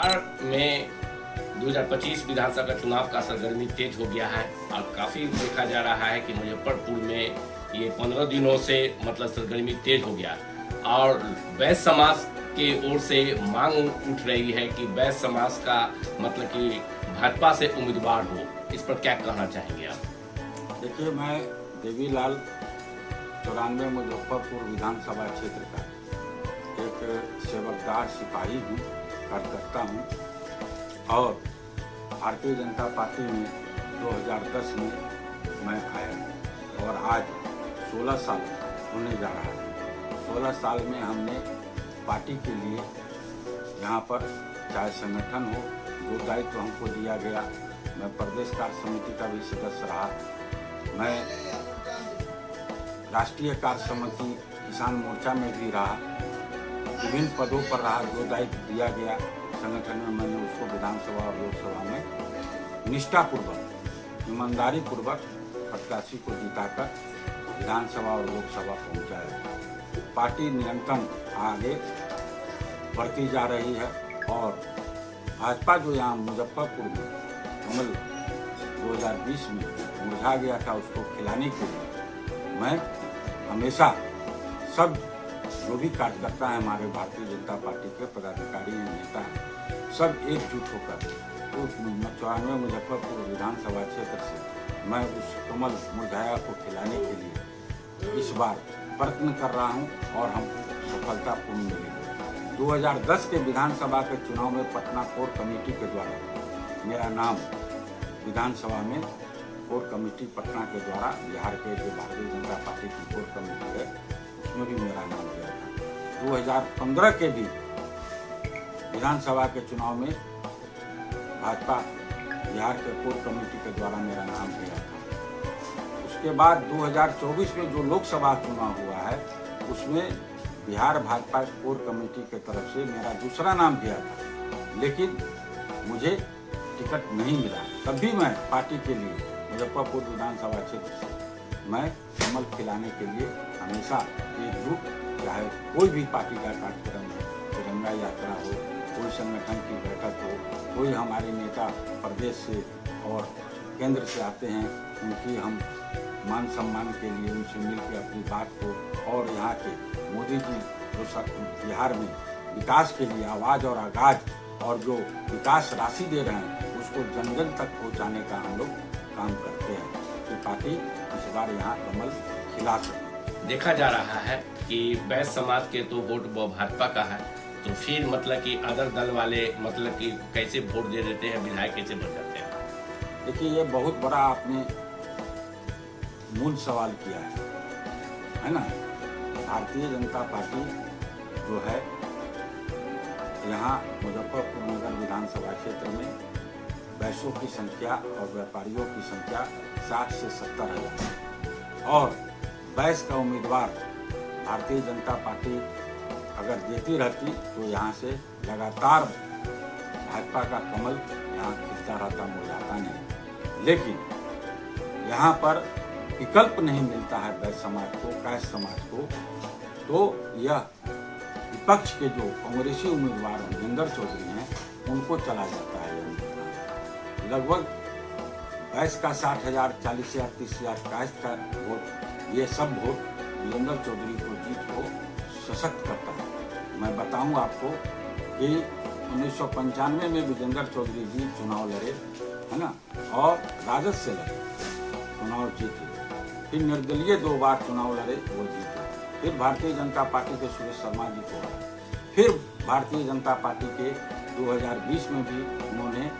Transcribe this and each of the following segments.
बिहार में 2025 विधानसभा चुनाव का सरगर्मी तेज हो गया है और काफ़ी देखा जा रहा है कि मुजफ्फरपुर में ये 15 दिनों से मतलब सरगर्मी तेज हो गया और वैश्य समाज के ओर से मांग उठ रही है कि वैश्य समाज का मतलब कि भाजपा से उम्मीदवार हो। इस पर क्या कहना चाहेंगे आप? देखिए, मैं देवीलाल 94 मुजफ्फरपुर विधानसभा क्षेत्र का एक सेवकदार सिपाही हूँ, कार्यकर्ता हूँ और भारतीय जनता पार्टी में 2010 में मैं आया और आज 16 साल होने जा रहा है। 16 साल में हमने पार्टी के लिए यहाँ पर चाहे संगठन हो, जो दायित्व हमको दिया गया, मैं प्रदेश कार्य समिति का भी सदस्य रहा, मैं राष्ट्रीय कार्य समिति किसान मोर्चा में भी रहा, विभिन्न पदों पर रहा। जो दायित्व दिया गया संगठन में मैंने उसको विधानसभा और लोकसभा में निष्ठापूर्वक, ईमानदारी पूर्वक प्रत्याशी को जिताकर विधानसभा और लोकसभा पहुंचाया। पार्टी निरंतर आगे बढ़ती जा रही है और भाजपा जो यहाँ मुजफ्फरपुर में कमल 2020 में मुरझा गया था, उसको खिलाने के लिए मैं हमेशा सब जो भी कार्यकर्ता है हमारे भारतीय जनता पार्टी के पदाधिकारी हैं, नेता हैं, सब एकजुट होकर उस 94 मुजफ्फरपुर विधानसभा क्षेत्र से मैं उस कमल मुरझाया को खिलाने के लिए इस बार प्रयत्न कर रहा हूं और हमको सफलतापूर्ण मिलेगी। 2010 के विधानसभा के चुनाव में पटना कोर कमेटी के द्वारा मेरा नाम विधानसभा में कोर कमेटी पटना के द्वारा बिहार के जो भारतीय जनता पार्टी की कोर कमेटी है उसमें भी मेरा नाम दिया था। 2015 के भी विधानसभा के चुनाव में भाजपा बिहार के कोर कमेटी के द्वारा मेरा नाम दिया था। उसके बाद 2024 में जो लोकसभा चुनाव हुआ है उसमें बिहार भाजपा कोर कमेटी के तरफ से मेरा दूसरा नाम दिया था, लेकिन मुझे टिकट नहीं मिला। तब भी मैं पार्टी के लिए मुजफ्फरपुर विधानसभा क्षेत्र से मैं कमल खिलाने के लिए हमेशा एकजुट, चाहे कोई भी पार्टी का कार्यक्रम हो, तिरंगा यात्रा हो, कोई संगठन की बैठक हो, कोई हमारे नेता प्रदेश से और केंद्र से आते हैं, उनकी हम मान सम्मान के लिए उनसे मिलकर अपनी बात को और यहाँ के मोदी जी जो बिहार में विकास के लिए आवाज़ और आगाज और जो विकास राशि दे रहे हैं उसको जन जन तक पहुँचाने का हम लोग काम करते हैं कि पार्टी इस बार यहाँ कमल खिला सके। देखा जा रहा है कि वैश्य समाज के तो वोट भाजपा का है, तो फिर मतलब कि अदर दल वाले मतलब कि कैसे वोट दे देते हैं, विधायक कैसे बन जाते हैं? देखिए, ये बहुत बड़ा आपने मूल सवाल किया है ना। भारतीय जनता पार्टी जो है यहाँ मुजफ्फरपुर नगर विधानसभा क्षेत्र में वैश्यों की संख्या और व्यापारियों की संख्या 60 से 70 है और वैश्य का उम्मीदवार भारतीय जनता पार्टी अगर देती रहती तो यहाँ से लगातार भाजपा का कमल यहाँ खिलता रहता, मुरझाता नहीं। लेकिन यहाँ पर विकल्प नहीं मिलता है वैश्य समाज को, कैश्य समाज को, तो यह विपक्ष के जो कांग्रेसी उम्मीदवार विजेंद्र चौधरी हैं उनको चला जाता है। लगभग वैश्य का 60,000, 40,000, 30,000 काश्त का वोट, ये सब वोट विजेंद्र चौधरी को जीत को सशक्त करता है। मैं बताऊं आपको कि 1995 में विजेंद्र चौधरी जी चुनाव लड़े, है ना, और राजद से लड़े, चुनाव जीते। फिर निर्दलीय 2 बार चुनाव लड़े, वो जीते। फिर भारतीय जनता पार्टी के सुरेश शर्मा जी को हराए। फिर भारतीय जनता पार्टी के 2020 में भी उन्होंने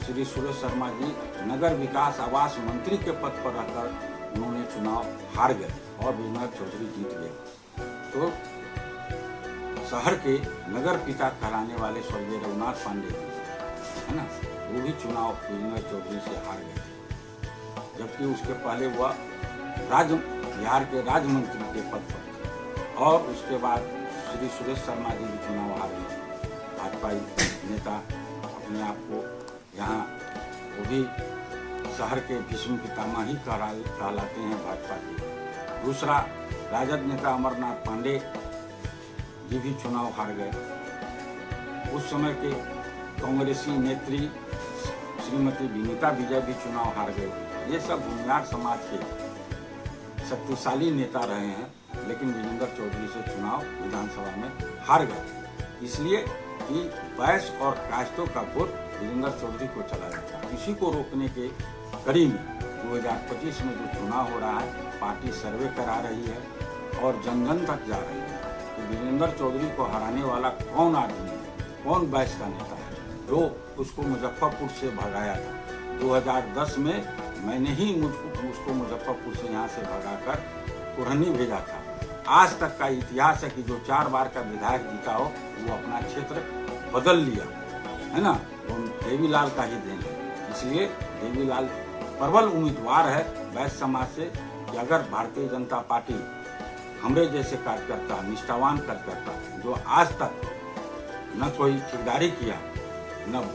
श्री सुरेश शर्मा जी नगर विकास आवास मंत्री के पद पर रहकर उन्होंने चुनाव हार गए और विजेंद्र चौधरी जीत गए। तो शहर के नगर पिता कहलाने वाले स्वर्गीय रघुनाथ पांडे जी, है ना, वो भी चुनाव विजेंद्र चौधरी से हार गए, जबकि उसके पहले वह बिहार के राज्य मंत्री के पद पर। और उसके बाद श्री सुरेश शर्मा जी भी चुनाव हार गए। भाजपाई नेता अपने आप को यहाँ वो भी शहर के भीष्म पितामह ही कहलाते हैं भाजपा के। दूसरा, राजद नेता अमरनाथ पांडे जी भी चुनाव हार गए। उस समय के कांग्रेसी नेत्री श्रीमती विनीता विजय भी चुनाव हार गए। ये सब भूमिहार समाज के शक्तिशाली नेता रहे हैं, लेकिन वीरेंद्र चौधरी से चुनाव विधानसभा में हार गए, इसलिए कि वैश्य और कास्टों का वोट वीरेंद्र चौधरी को चला जाता है। इसी को रोकने के कड़ी में 2025 में जो चुनाव हो रहा है, पार्टी सर्वे करा रही है और जन जन तक जा रही है कि वीरेंद्र चौधरी को हराने वाला कौन आदमी है, कौन वैश्य का नेता है जो उसको मुजफ्फरपुर से भगाया था। 2010 में मैंने ही उसको मुजफ्फरपुर से यहाँ से भगाकर कुरहनी भेजा था। आज तक का इतिहास है कि जो 4 बार का विधायक जीता हो वो अपना क्षेत्र बदल लिया है ना, वो देवीलाल का ही देन है। इसलिए देवीलाल प्रबल उम्मीदवार है वैश्य समाज से कि अगर भारतीय जनता पार्टी हमरे जैसे कार्यकर्ता, निष्ठावान कार्यकर्ता जो आज तक न कोई ठेकेदारी किया, न